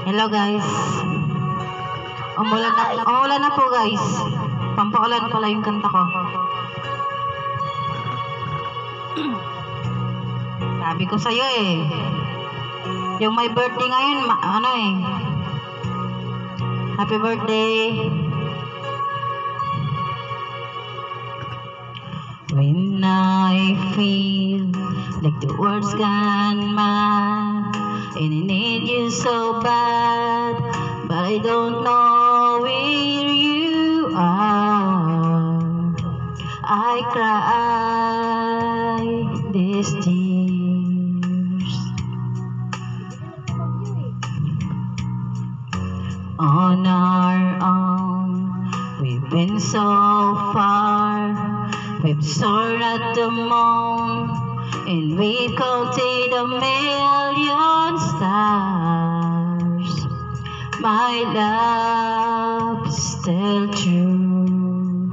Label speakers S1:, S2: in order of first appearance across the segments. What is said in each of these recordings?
S1: Hello guys. Umulan na po guys. Pampaulan pala yung kanta ko. Sabi ko sa'yo eh. Yung my birthday ngayon, happy birthday. When I feel like the world's gone mad and I need you so bad, but I don't know where you are, I cry these tears. On our own, we've been so far. We've soared at the moon, and we've counted a million stars. My love is still true.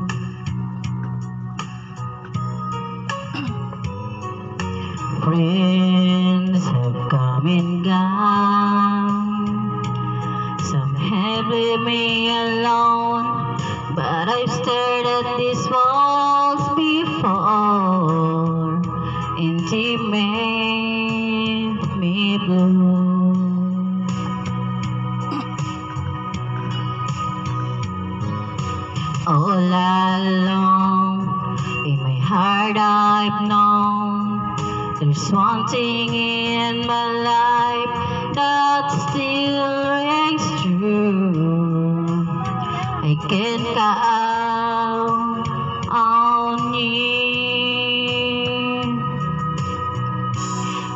S1: Friends have come and gone. Some have left me alone, but I've stared at these walls before, and they made me blue. All along in my heart I've known there's one thing in my life that still rings true. I can count on you.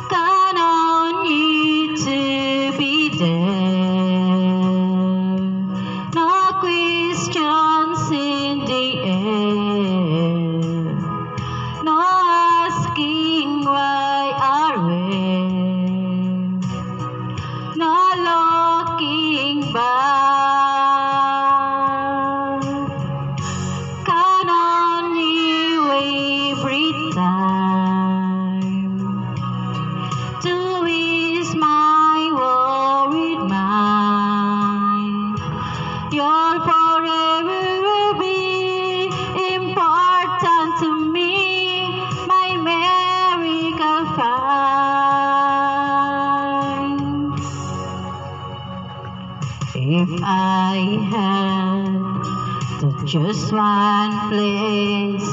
S1: Count on you to be there. No questions in the air. No asking why or where. No looking back. Count on you every time to ease my worried mind. You'll forever be important to me, my miracle find. If I had to choose one place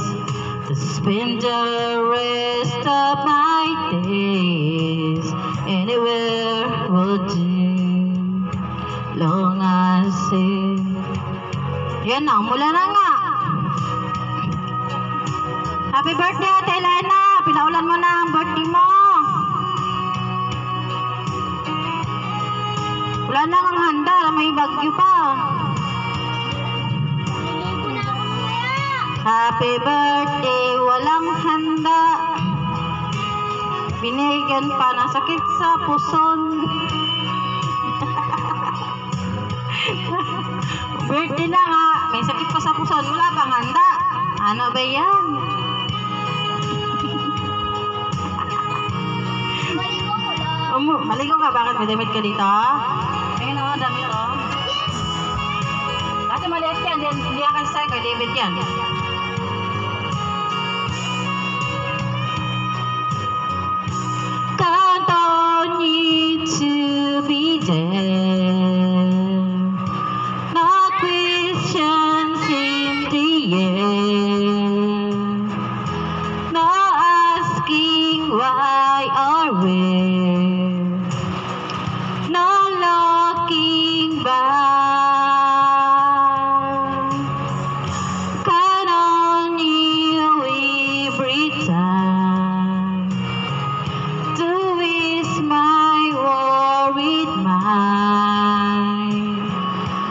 S1: to spend the rest of my days, anywhere would do, long as it. Yan na, mula na nga. Happy birthday, Ate Elena. Pinaulan mo na ang birthday mo. Wala na kang handa, may bagyo pa. Happy birthday, walang handa. Binigyan pa ng sakit sa puson. Birthday na nga, may sakit pa sa puson, wala pang handa. Ano ba yan? Maligo ka, bakit may damit ka dito? Ayun o, dami o. Kasi maliit yan, hindi akan style kay David yan. Count on you to be there. No questions in the air. No asking why or where. No looking back. Count on you every time to ease my worried mind.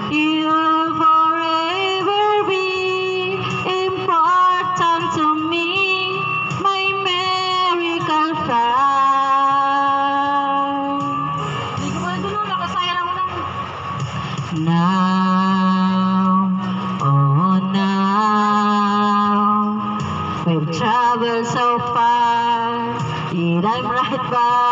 S1: You'll forever be important to me, my miracle find. Now, oh now, we've traveled so far, yet I'm right by